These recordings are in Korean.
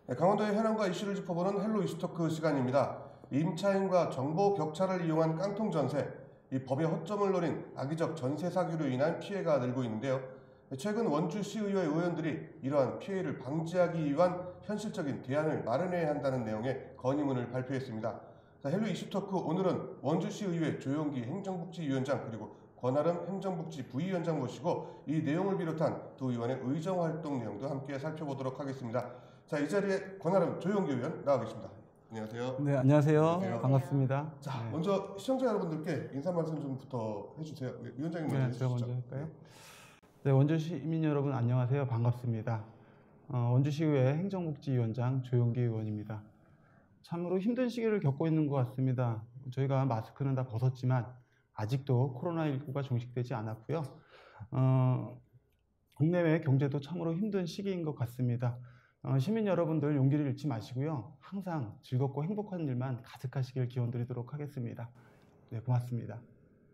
네, 강원도의 현안과 이슈를 짚어보는 헬로 이슈토크 시간입니다. 임차인과 정보 격차를 이용한 깡통 전세, 이 법의 허점을 노린 악의적 전세 사기로 인한 피해가 늘고 있는데요. 최근 원주시의회 의원들이 이러한 피해를 방지하기 위한 현실적인 대안을 마련해야 한다는 내용의 건의문을 발표했습니다. 자, 헬로 이슈토크 오늘은 원주시의회 조용기 행정복지위원장 그리고 권아름 행정복지 부위원장 모시고 이 내용을 비롯한 두 의원의 의정활동 내용도 함께 살펴보도록 하겠습니다. 자, 이 자리에 권아름 조용기 의원 나와 계십니다. 안녕하세요. 네, 안녕하세요. 안녕하세요. 반갑습니다. 자, 네. 먼저 시청자 여러분들께 인사 말씀 좀부터 해주세요. 위원장님 먼저 해주시죠. 제가 먼저 할까요? 네, 원주시 시민 여러분 안녕하세요. 반갑습니다. 원주시의회 행정복지위원장 조용기 의원입니다. 참으로 힘든 시기를 겪고 있는 것 같습니다. 저희가 마스크는 다 벗었지만 아직도 코로나19가 종식되지 않았고요. 국내외 경제도 참으로 힘든 시기인 것 같습니다. 시민 여러분들 용기를 잃지 마시고요. 항상 즐겁고 행복한 일만 가득하시길 기원드리도록 하겠습니다. 네, 고맙습니다.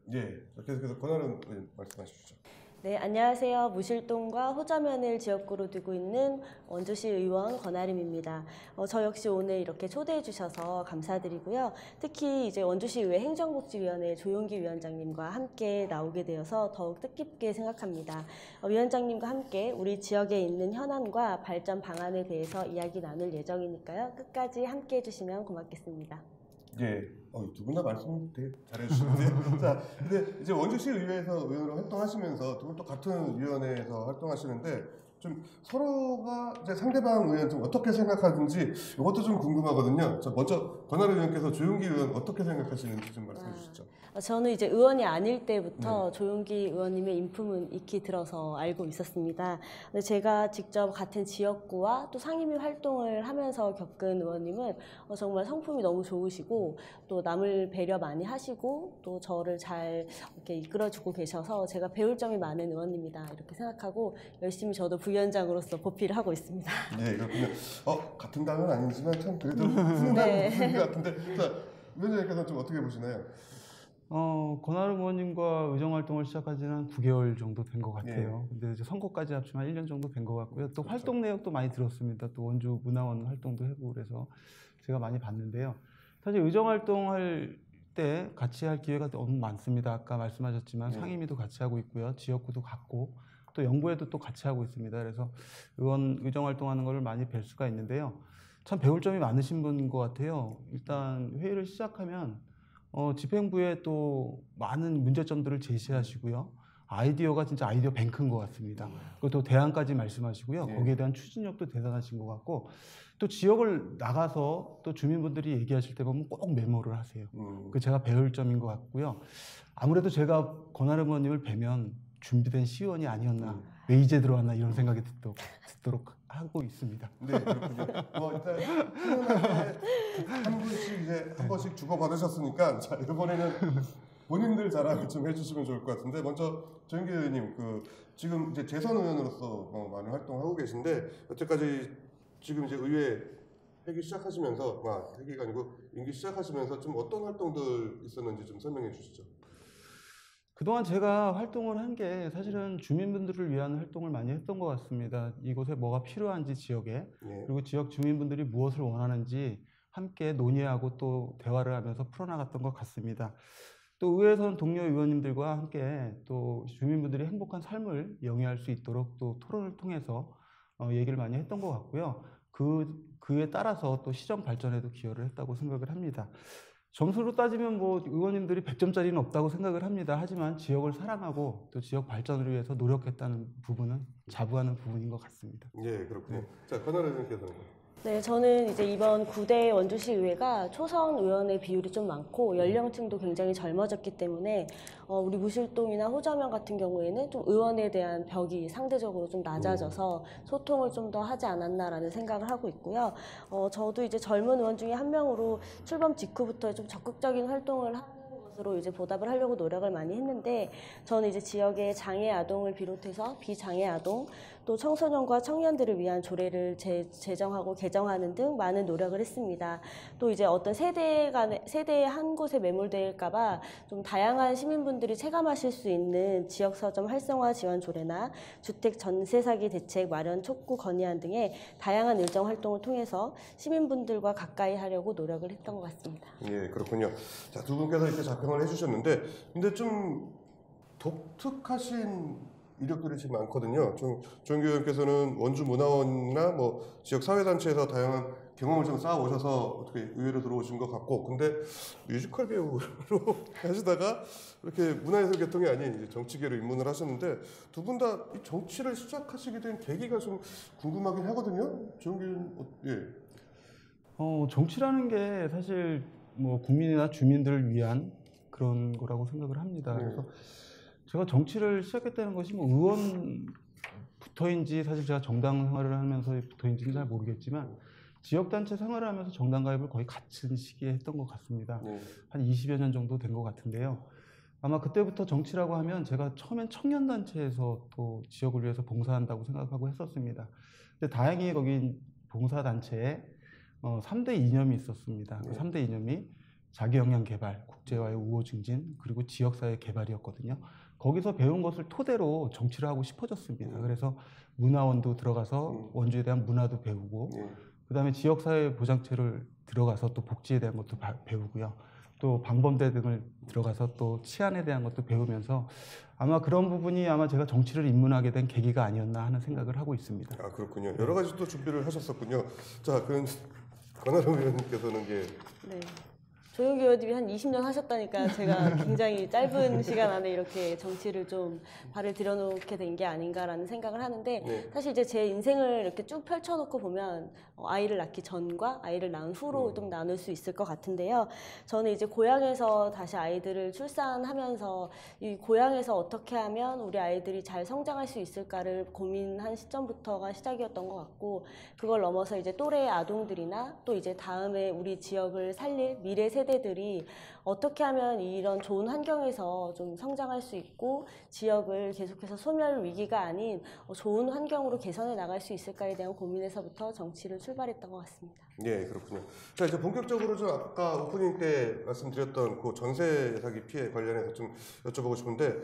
네, 계속해서 권아름 의원 말씀하시죠. 네, 안녕하세요. 무실동과 호저면을 지역구로 두고 있는 원주시 의원 권아름입니다. 저 역시 오늘 이렇게 초대해 주셔서 감사드리고요. 특히 이제 원주시의회 행정복지위원회 조용기 위원장님과 함께 나오게 되어서 더욱 뜻깊게 생각합니다. 위원장님과 함께 우리 지역에 있는 현안과 발전 방안에 대해서 이야기 나눌 예정이니까요. 끝까지 함께 해주시면 고맙겠습니다. 네, 두 분 다 말씀 되게 잘해주시는데요. 자, 근데 이제 원주시 의회에서 의원으로 활동하시면서 두 분 또 같은 위원회에서 활동하시는데 좀 서로가 이제 상대방 의원 좀 어떻게 생각하는지 이것도 좀 궁금하거든요. 자, 먼저 권아름 의원께서 조용기 의원 어떻게 생각하시는지 좀 말씀해 주시죠. 저는 이제 의원이 아닐 때부터 조용기 의원님의 인품은 익히 들어서 알고 있었습니다. 근데 제가 직접 같은 지역구와 또 상임위 활동을 하면서 겪은 의원님은 정말 성품이 너무 좋으시고 또 남을 배려 많이 하시고 또 저를 잘 이렇게 이끌어주고 계셔서 제가 배울 점이 많은 의원님이다 이렇게 생각하고 열심히 저도 부위원장으로서 보필을 하고 있습니다. 네, 그렇군요. 같은 당은 아니지만 참 그래도 훈훈한 것 같은데, 자, 위원장님께서 좀 어떻게 보시나요? 권아름 의원님과 의정활동을 시작한 지는 한 9개월 정도 된 것 같아요. 근데 이제 선거까지 합치면 1년 정도 된 것 같고요. 또 활동 내역도 많이 들었습니다. 또 원주 문화원 활동도 해보고 그래서 제가 많이 봤는데요. 사실 의정활동할 때 같이 할 기회가 너무 많습니다. 아까 말씀하셨지만 상임위도 같이 하고 있고요. 지역구도 같고 또 영부에도 또 같이 하고 있습니다. 그래서 의정활동하는 걸 많이 뵐 수가 있는데요. 참 배울 점이 많으신 분인 것 같아요. 일단 회의를 시작하면 집행부에 또 많은 문제점들을 제시하시고요. 아이디어가 진짜 아이디어 뱅크인 것 같습니다. 그리고 또 대안까지 말씀하시고요. 거기에 대한 추진력도 대단하신 것 같고 또 지역을 나가서 또 주민분들이 얘기하실 때 보면 꼭 메모를 하세요. 그 제가 배울 점인 것 같고요. 아무래도 제가 권아름 의원님을 뵈면 준비된 시의원이 아니었나 왜 이제 들어왔나 이런 생각이 듣도록 하고 있습니다. 네, 그렇군요. 일단 훈훈하게 한 분씩 이제 한 번씩 주고 받으셨으니까 자, 이번에는 본인들 자랑 좀 해주시면 좋을 것 같은데 먼저 조용기 의원님 지금 이제 재선 의원으로서 많은 활동하고 계신데 여태까지 지금 이제 의회 회기 시작하시면서 회기가 아니고 임기 시작하시면서 좀 어떤 활동들 있었는지 좀 설명해 주시죠. 그동안 제가 활동을 한 게 사실은 주민분들을 위한 활동을 많이 했던 것 같습니다. 이곳에 뭐가 필요한지 지역에 그리고 지역 주민분들이 무엇을 원하는지 함께 논의하고 또 대화를 하면서 풀어나갔던 것 같습니다. 또 의회에서는 동료 의원님들과 함께 또 주민분들이 행복한 삶을 영위할 수 있도록 또 토론을 통해서 얘기를 많이 했던 것 같고요. 그에 따라서 또 시정 발전에도 기여를 했다고 생각을 합니다. 점수로 따지면 의원님들이 100점짜리는 없다고 생각을 합니다. 하지만 지역을 사랑하고 또 지역 발전을 위해서 노력했다는 부분은 자부하는 부분인 것 같습니다. 네, 그렇군요. 자, 권아름 의원께서는. 네, 저는 이제 이번 9대 원주시 의회가 초선 의원의 비율이 좀 많고 연령층도 굉장히 젊어졌기 때문에 우리 무실동이나 호저면 같은 경우에는 좀 의원에 대한 벽이 상대적으로 좀 낮아져서 소통을 좀 더 하지 않았나라는 생각을 하고 있고요. 저도 이제 젊은 의원 중에 한 명으로 출범 직후부터 좀 적극적인 활동을 하는 것으로 이제 보답을 하려고 노력을 많이 했는데 저는 이제 지역의 장애 아동을 비롯해서 비장애 아동 또 청소년과 청년들을 위한 조례를 제정하고 개정하는 등 많은 노력을 했습니다. 또 이제 어떤 세대의 한 곳에 매몰될까봐 좀 다양한 시민분들이 체감하실 수 있는 지역 서점 활성화 지원 조례나 주택 전세 사기 대책 마련 촉구 건의안 등의 다양한 일정 활동을 통해서 시민분들과 가까이 하려고 노력을 했던 것 같습니다. 예, 그렇군요. 자, 두 분께서 이렇게 자평을 해주셨는데, 근데 좀 독특하신 이력들이 지금 많거든요. 조영규 의원께서는 원주 문화원이나 뭐 지역 사회단체에서 다양한 경험을 좀 쌓아 오셔서 어떻게 의회로 들어오신 것 같고, 근데 뮤지컬 배우로 하시다가 이렇게 문화예술 계통이 아닌 이제 정치계로 입문을 하셨는데, 두 분 다 이 정치를 시작하시게 된 계기가 좀 궁금하긴 하거든요. 조영규 의원, 예. 정치라는 게 사실 뭐 국민이나 주민들을 위한 그런 거라고 생각을 합니다. 그래서 제가 정치를 시작했다는 것이 뭐 의원부터인지, 사실 제가 정당 생활을 하면서부터인지는 잘 모르겠지만 지역단체 생활을 하면서 정당 가입을 거의 같은 시기에 했던 것 같습니다. 한 20여 년 정도 된 것 같은데요. 아마 그때부터 정치라고 하면 제가 처음엔 청년단체에서 또 지역을 위해서 봉사한다고 생각하고 했었습니다. 근데 다행히 거기 봉사단체에 3대 이념이 있었습니다. 그 3대 이념이 자기역량 개발, 국제화의 우호 증진, 그리고 지역사회 개발이었거든요. 거기서 배운 것을 토대로 정치를 하고 싶어졌습니다. 그래서 문화원도 들어가서 원주에 대한 문화도 배우고, 그 다음에 지역사회 보장체를 들어가서 또 복지에 대한 것도 배우고요. 또 방범대 등을 들어가서 또 치안에 대한 것도 배우면서 아마 그런 부분이 아마 제가 정치를 입문하게 된 계기가 아니었나 하는 생각을 하고 있습니다. 아, 그렇군요. 여러 가지 또 준비를 하셨었군요. 자, 그럼 권하름 의원님께서는 이제 네. 조영규 의원님이 한 20년 하셨다니까 제가 굉장히 짧은 시간 안에 이렇게 정치를 좀 발을 들여놓게 된 게 아닌가라는 생각을 하는데, 사실 이제 제 인생을 이렇게 쭉 펼쳐놓고 보면 아이를 낳기 전과 아이를 낳은 후로 좀 나눌 수 있을 것 같은데요. 저는 이제 고향에서 다시 아이들을 출산하면서 이 고향에서 어떻게 하면 우리 아이들이 잘 성장할 수 있을까를 고민한 시점부터가 시작이었던 것 같고, 그걸 넘어서 이제 또래의 아동들이나 또 이제 다음에 우리 지역을 살릴 미래 세대들이 어떻게 하면 이런 좋은 환경에서 좀 성장할 수 있고 지역을 계속해서 소멸 위기가 아닌 좋은 환경으로 개선해 나갈 수 있을까에 대한 고민에서부터 정치를 출발했던 것 같습니다. 예, 그렇군요. 자, 이제 본격적으로 좀 아까 오프닝 때 말씀드렸던 그 전세 사기 피해 관련해서 좀 여쭤보고 싶은데,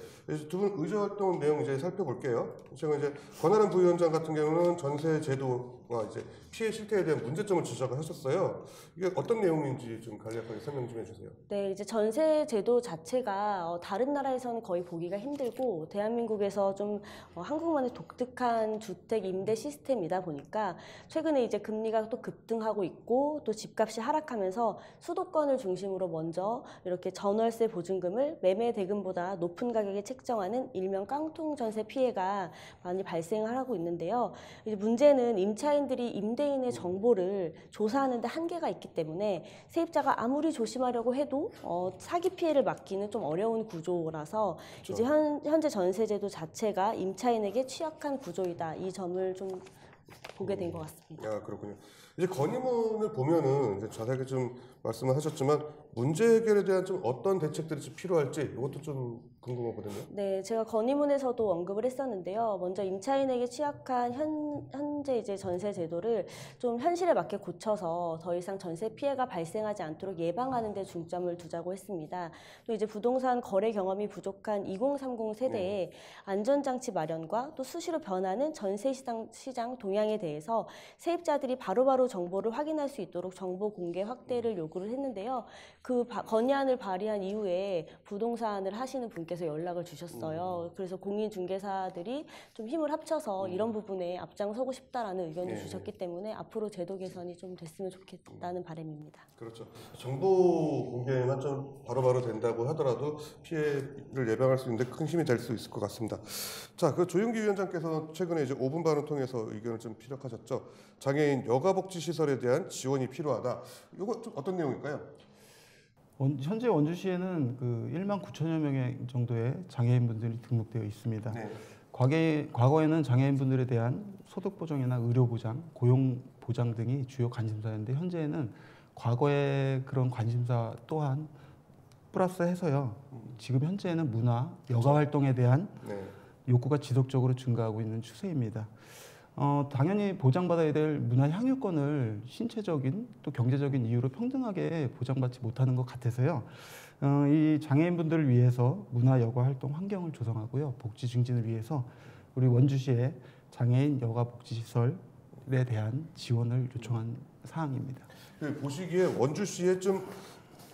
두 분 의제 활동 내용 이제 살펴볼게요. 제가 이제 권하름 부위원장 같은 경우는 전세 제도와 이제 피해 실태에 대한 문제점을 지적을 하셨어요. 이게 어떤 내용인지 좀 간략하게 설명 좀 해주세요. 네, 이제 전세 제도 자체가 다른 나라에서는 거의 보기가 힘들고 대한민국에서 좀 한국만의 독특한 주택 임대 시스템이다 보니까 최근에 이제 금리가 또 급등하고 있고 또 집값이 하락하면서 수도권을 중심으로 먼저 이렇게 전월세 보증금을 매매 대금보다 높은 가격에 책정하는 일명 깡통 전세 피해가 많이 발생을 하고 있는데요. 이제 문제는 임차인들이 임대인의 정보를 조사하는 데 한계가 있기 때문에 세입자가 아무리 조심하려고 해도 사기 피해를 막기는 좀 어려운 구조라서 그렇죠. 이제 현재 전세제도 자체가 임차인에게 취약한 구조이다. 이 점을 좀 보게 된 것 같습니다. 아, 그렇군요. 이제 건의문을 보면은 이제 자세하게 좀 말씀을 하셨지만 문제 해결에 대한 좀 어떤 대책들이 좀 필요할지 이것도 좀 궁금하거든요. 네, 제가 건의문에서도 언급을 했었는데요. 먼저 임차인에게 취약한 현재 이제 전세 제도를 좀 현실에 맞게 고쳐서 더 이상 전세 피해가 발생하지 않도록 예방하는 데 중점을 두자고 했습니다. 또 이제 부동산 거래 경험이 부족한 2030 세대의 안전장치 마련과 또 수시로 변하는 전세 시장 동향에 대해서 세입자들이 바로바로 정보를 확인할 수 있도록 정보 공개 확대를 요구를 했는데요. 그 건의안을 발의한 이후에 부동산을 하시는 분께서 연락을 주셨어요. 그래서 공인중개사들이 좀 힘을 합쳐서 이런 부분에 앞장서고 싶다라는 의견도 주셨기 때문에 앞으로 제도 개선이 좀 됐으면 좋겠다는 바람입니다. 그렇죠. 정보 공개만 좀 바로바로 된다고 하더라도 피해를 예방할 수 있는데 큰 힘이 될 수 있을 것 같습니다. 자, 그 조영기 위원장께서 최근에 이제 5분 발언 통해서 의견을 좀 피력하셨죠. 장애인 여가복지 시설에 대한 지원이 필요하다. 이거 좀 어떤 내용일까요? 현재 원주시에는 그 1만 9천여 명의 정도의 장애인분들이 등록되어 있습니다. 네. 과거에는 장애인분들에 대한 소득 보장이나 의료 보장, 고용 보장 등이 주요 관심사였는데 현재는 과거의 그런 관심사 또한 플러스해서요. 지금 현재는 문화, 여가 활동에 대한 욕구가 지속적으로 증가하고 있는 추세입니다. 당연히 보장받아야 될 문화 향유권을 신체적인 또 경제적인 이유로 평등하게 보장받지 못하는 것 같아서요. 이 장애인분들을 위해서 문화 여가 활동 환경을 조성하고요. 복지 증진을 위해서 우리 원주시에 장애인 여가 복지 시설에 대한 지원을 요청한 사항입니다. 보시기에 원주시에 좀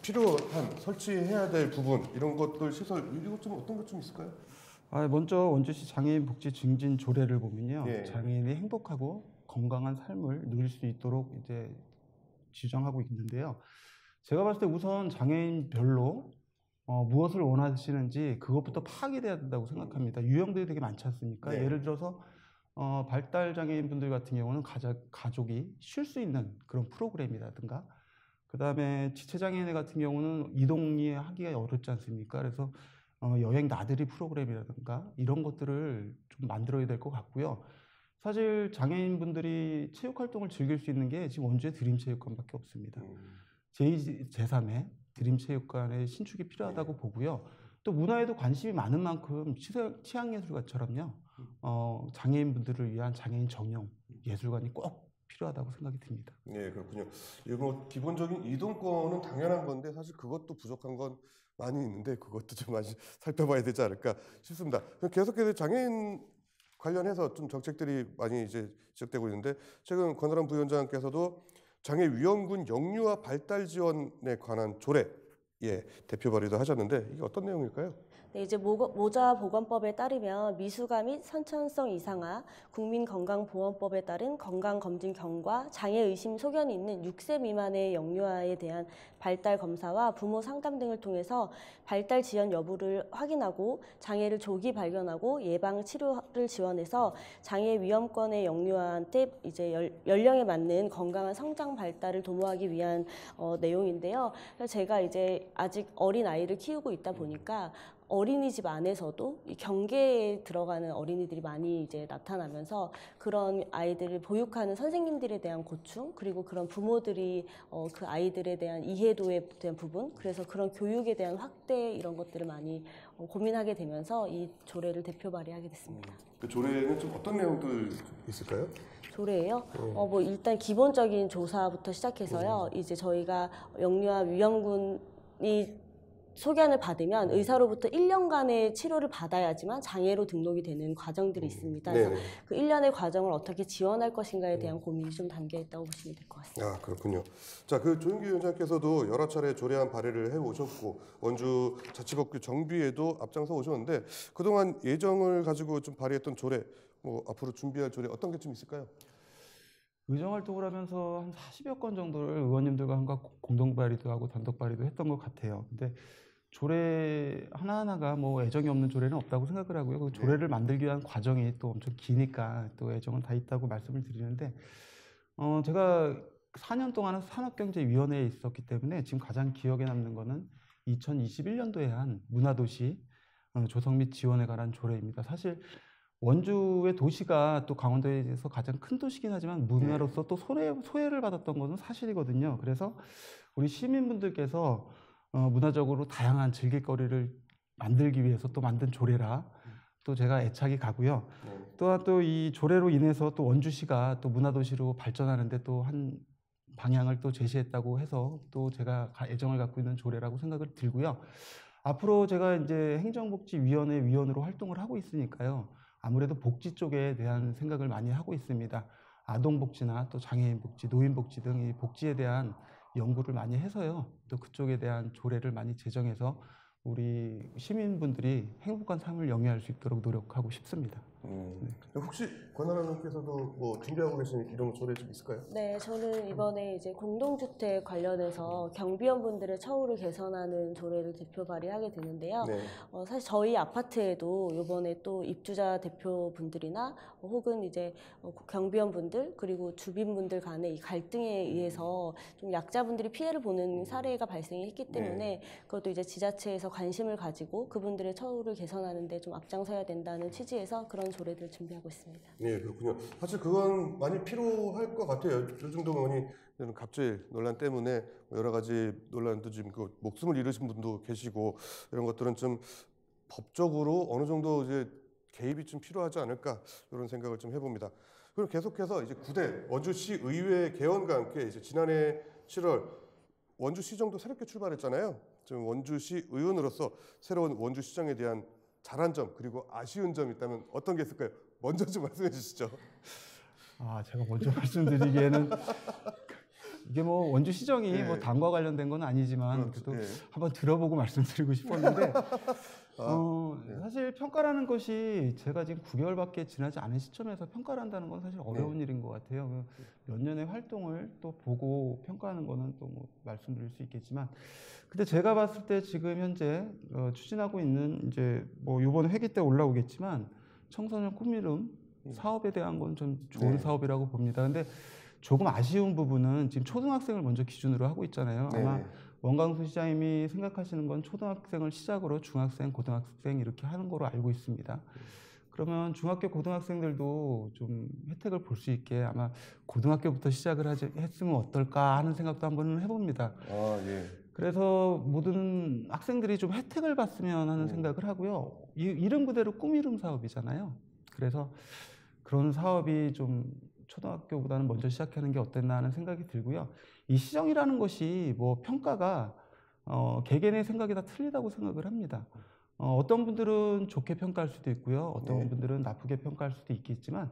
필요한 설치해야 될 부분 이런 것들 시설 이것 좀 어떤 것 좀 있을까요? 먼저 원주시 장애인 복지 증진 조례를 보면요, 예. 장애인이 행복하고 건강한 삶을 누릴 수 있도록 이제 지정하고 있는데요. 제가 봤을 때 우선 장애인별로 무엇을 원하시는지 그것부터 파악이 돼야 된다고 생각합니다. 유형들이 되게 많지 않습니까? 네. 예를 들어서 발달 장애인 분들 같은 경우는 가족이 쉴 수 있는 그런 프로그램이라든가, 그 다음에 지체 장애인 같은 경우는 이동이 하기가 어렵지 않습니까? 그래서 여행 나들이 프로그램이라든가 이런 것들을 좀 만들어야 될 것 같고요. 사실 장애인분들이 체육 활동을 즐길 수 있는 게 지금 원주에 드림체육관밖에 없습니다. 제2, 제3의 드림체육관의 신축이 필요하다고 보고요. 또 문화에도 관심이 많은 만큼 치앙예술관처럼요, 장애인분들을 위한 장애인 전용 예술관이 꼭 필요하다고 생각이 듭니다. 네, 그렇군요. 이거 기본적인 이동권은 당연한 건데 사실 그것도 부족한 건 많이 있는데 그것도 좀 많이 살펴봐야 되지 않을까 싶습니다. 계속해서 장애인 관련해서 좀 정책들이 많이 이제 지적되고 있는데 최근 권아람 부위원장께서도 장애위험군 영유아 발달 지원에 관한 조례 대표 발의도 하셨는데 이게 어떤 내용일까요? 네, 이제 모자 보건법에 따르면 미숙아 및 선천성 이상아, 국민건강보험법에 따른 건강검진 경과, 장애의심 소견이 있는 6세 미만의 영유아에 대한 발달 검사와 부모 상담 등을 통해서 발달 지연 여부를 확인하고 장애를 조기 발견하고 예방 치료를 지원해서 장애 위험권의 영유아한테 이제 연령에 맞는 건강한 성장 발달을 도모하기 위한 내용인데요. 제가 이제 아직 어린 아이를 키우고 있다 보니까 어린이집 안에서도 이 경계에 들어가는 어린이들이 많이 이제 나타나면서 그런 아이들을 보육하는 선생님들에 대한 고충, 그리고 그런 부모들이 그 아이들에 대한 이해도에 대한 부분, 그래서 그런 교육에 대한 확대 이런 것들을 많이 고민하게 되면서 이 조례를 대표 발의하게 됐습니다. 그 조례는 좀 어떤 내용들 있을까요? 조례예요. 뭐 일단 기본적인 조사부터 시작해서요. 이제 저희가 영유아 위험군이 소견을 받으면 의사로부터 1년간의 치료를 받아야지만 장애로 등록이 되는 과정들이 있습니다. 그래서 네네. 그 1년의 과정을 어떻게 지원할 것인가에 대한 고민이 좀 담겨 있다고 보시면 될 것 같습니다. 아, 그렇군요. 자, 그 조윤기 위원장께서도 여러 차례 조례안 발의를 해 오셨고 원주 자치법규 정비에도 앞장서 오셨는데 그동안 예정을 가지고 좀 발의했던 조례, 뭐 앞으로 준비할 조례 어떤 게 좀 있을까요? 의정활동을 하면서 한 40여 건 정도를 의원님들과 함께 공동 발의도 하고 단독 발의도 했던 것 같아요. 근데 조례 하나하나가 뭐 애정이 없는 조례는 없다고 생각을 하고요. 그 조례를 만들기 위한 과정이 또 엄청 기니까 또 애정은 다 있다고 말씀을 드리는데, 제가 4년 동안은 산업경제위원회에 있었기 때문에 지금 가장 기억에 남는 거는 2021년도에 한 문화도시 조성 및 지원에 관한 조례입니다. 사실 원주의 도시가 또 강원도에서 가장 큰 도시긴 하지만 문화로서 또 소외를 받았던 것은 사실이거든요. 그래서 우리 시민분들께서 문화적으로 다양한 즐길거리를 만들기 위해서 또 만든 조례라 또 제가 애착이 가고요. 또한 또 이 조례로 인해서 또 원주시가 또 문화도시로 발전하는데 또 한 방향을 또 제시했다고 해서 또 제가 애정을 갖고 있는 조례라고 생각을 들고요. 앞으로 제가 이제 행정복지위원회 위원으로 활동을 하고 있으니까요. 아무래도 복지 쪽에 대한 생각을 많이 하고 있습니다. 아동복지나 또 장애인복지, 노인복지 등 이 복지에 대한 연구를 많이 해서요. 또 그쪽에 대한 조례를 많이 제정해서 우리 시민분들이 행복한 삶을 영위할 수 있도록 노력하고 싶습니다. 혹시 권아람 의원께서도 뭐 준비하고 계신 이런 조례 좀 있을까요? 네, 저는 이번에 이제 공동주택 관련해서 경비원분들의 처우를 개선하는 조례를 대표 발의하게 되는데요. 네. 사실 저희 아파트에도 이번에 또 입주자 대표분들이나 혹은 이제 경비원분들 그리고 주민분들 간의 이 갈등에 의해서 좀 약자분들이 피해를 보는 사례가 발생했기 때문에 그것도 이제 지자체에서 관심을 가지고 그분들의 처우를 개선하는 데 좀 앞장서야 된다는 취지에서 그런 조례들을 준비하고 있습니다. 네, 그렇군요. 사실 그건 많이 필요할 것 같아요. 요즘도 보니 갑질 논란 때문에 여러 가지 논란도 지금 그 목숨을 잃으신 분도 계시고 이런 것들은 좀 법적으로 어느 정도 이제 개입이 좀 필요하지 않을까 이런 생각을 좀 해봅니다. 그럼 계속해서 이제 9대 원주시 의회 개원과 함께 이제 지난해 7월 원주시정도 새롭게 출발했잖아요. 지금 원주시 의원으로서 새로운 원주시정에 대한 잘한 점 그리고 아쉬운 점 있다면 어떤 게 있을까요? 먼저 좀 말씀해 주시죠. 제가 먼저 말씀드리기에는 이게 뭐 원주시정이 예. 뭐 당과 관련된 건 아니지만 그래도 예. 한번 들어보고 말씀드리고 싶었는데 네. 사실 평가라는 것이 제가 지금 9개월밖에 지나지 않은 시점에서 평가를 한다는 건 사실 어려운 일인 것 같아요. 몇 년의 활동을 또 보고 평가하는 거는 또 뭐 말씀드릴 수 있겠지만, 근데 제가 봤을 때 지금 현재 추진하고 있는 이제 뭐 이번 회기 때 올라오겠지만 청소년 꿈이름 사업에 대한 건 좀 좋은 네. 사업이라고 봅니다. 근데 조금 아쉬운 부분은 지금 초등학생을 먼저 기준으로 하고 있잖아요. 아마 네. 원광수 시장님이 생각하시는 건 초등학생을 시작으로 중학생, 고등학생 이렇게 하는 거로 알고 있습니다. 그러면 중학교 고등학생들도 좀 혜택을 볼 수 있게 아마 고등학교부터 시작을 했으면 어떨까 하는 생각도 한번 해봅니다. 예. 그래서 모든 학생들이 좀 혜택을 봤으면 하는 생각을 하고요. 이름 그대로 꿈이름 사업이잖아요. 그래서 그런 사업이 좀 초등학교보다는 먼저 시작하는 게 어땠나 하는 생각이 들고요. 이 시정이라는 것이 뭐 평가가 개개인의 생각이 다 틀리다고 생각을 합니다. 어떤 분들은 좋게 평가할 수도 있고요. 어떤 네. 분들은 나쁘게 평가할 수도 있겠지만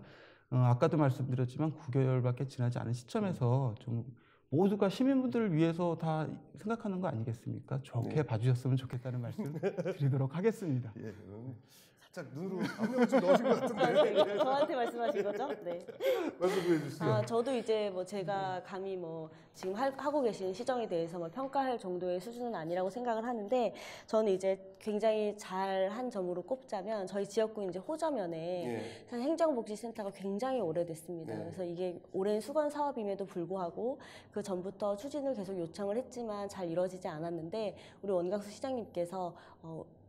아까도 말씀드렸지만 9개월밖에 지나지 않은 시점에서 좀 모두가 시민분들을 위해서 다 생각하는 거 아니겠습니까? 좋게 네. 봐주셨으면 좋겠다는 말씀 드리도록 하겠습니다. 예. 살짝 눈으로 압력을 좀 넣으신 것 같은데. 저한테 말씀하신 거죠? 네. 말씀해 주시죠. 저도 이제 뭐 제가 감히 뭐 지금 하고 계신 시정에 대해서 뭐 평가할 정도의 수준은 아니라고 생각을 하는데, 저는 이제 굉장히 잘한 점으로 꼽자면 저희 지역구 이제 호저면에 예. 사실 행정복지센터가 굉장히 오래됐습니다. 네. 그래서 이게 오랜 수건 사업임에도 불구하고 그 전부터 추진을 계속 요청을 했지만 잘 이루어지지 않았는데, 우리 원광수 시장님께서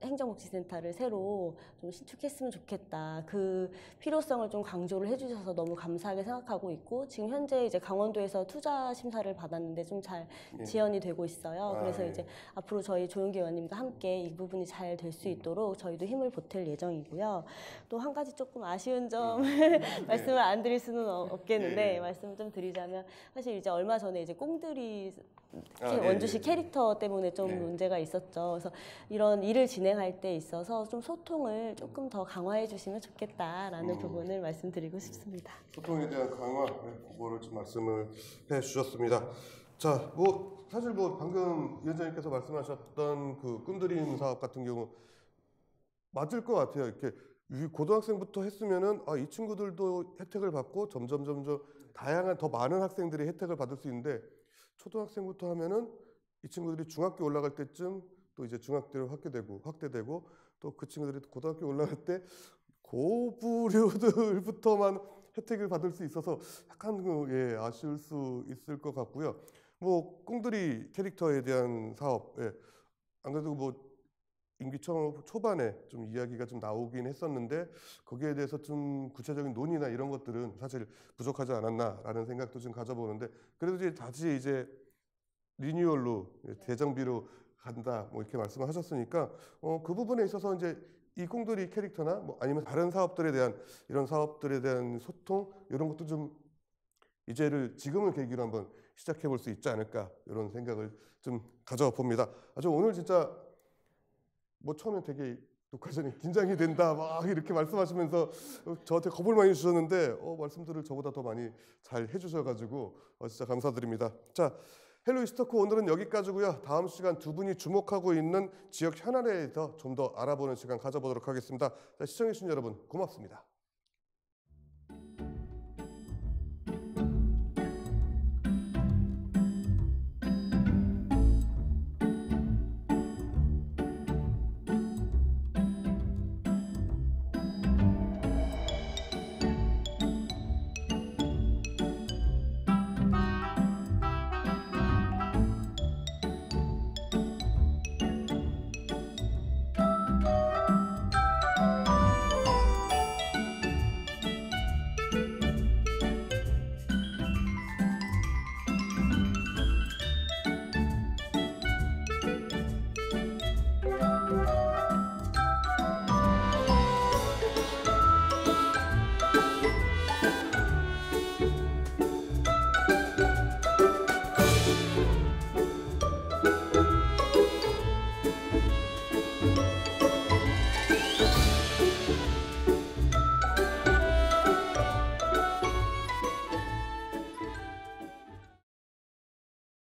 행정복지센터를 새로 좀 신축했으면 좋겠다. 그 필요성을 좀 강조를 해주셔서 너무 감사하게 생각하고 있고, 지금 현재 이제 강원도에서 투자 심사를 받았는데 좀 잘 예. 지연이 되고 있어요. 그래서 예. 이제 앞으로 저희 조용기 의원님과 함께 이 부분이 잘 될 수 있도록 저희도 힘을 보탤 예정이고요. 또 한 가지 조금 아쉬운 점 말씀을 안 드릴 수는 없겠는데, 예. 말씀을 좀 드리자면, 사실 이제 얼마 전에 이제 꽁들이 예, 원주시 예. 캐릭터 때문에 좀 네. 문제가 있었죠. 그래서 이런 일을 진행할 때 있어서 좀 소통을 조금 더 강화해 주시면 좋겠다라는 부분을 말씀드리고 싶습니다. 소통에 대한 강화, 그거를 좀 말씀을 해 주셨습니다. 자, 뭐 사실 뭐 방금 위원장님께서 말씀하셨던 그 꿈드림 사업 같은 경우 맞을 것 같아요. 이렇게 고등학생부터 했으면은 이 친구들도 혜택을 받고 점점 다양한 더 많은 학생들이 혜택을 받을 수 있는데, 초등학생부터 하면은 이 친구들이 중학교 올라갈 때쯤 또 이제 중학교로 확대되고 또 그 친구들이 고등학교 올라갈 때 고부류들부터만 혜택을 받을 수 있어서 약간 아쉬울 수 있을 것 같고요. 뭐 꽁들이 캐릭터에 대한 사업, 안 그래도 뭐 임기 초반에 좀 이야기가 좀 나오긴 했었는데, 거기에 대해서 좀 구체적인 논의나 이런 것들은 사실 부족하지 않았나라는 생각도 좀 가져보는데, 그래도 이제 다시 이제 리뉴얼로 대정비로 간다 뭐 이렇게 말씀을 하셨으니까 그 부분에 있어서 이제 이 꽁들이 캐릭터나 뭐 아니면 다른 사업들에 대한 이런 사업들에 대한 소통 이런 것도 좀 지금을 계기로 한번 시작해 볼 수 있지 않을까 이런 생각을 좀 가져봅니다. 오늘 진짜 뭐 처음에 되게 녹화 전에 긴장이 된다 막 이렇게 말씀하시면서 저한테 겁을 많이 주셨는데 말씀들을 저보다 더 많이 잘 해주셔가지고 진짜 감사드립니다. 자, 헬로 이스터크 오늘은 여기까지고요. 다음 시간 두 분이 주목하고 있는 지역 현안에 대해서 좀 더 알아보는 시간 가져보도록 하겠습니다. 자, 시청해주신 여러분 고맙습니다.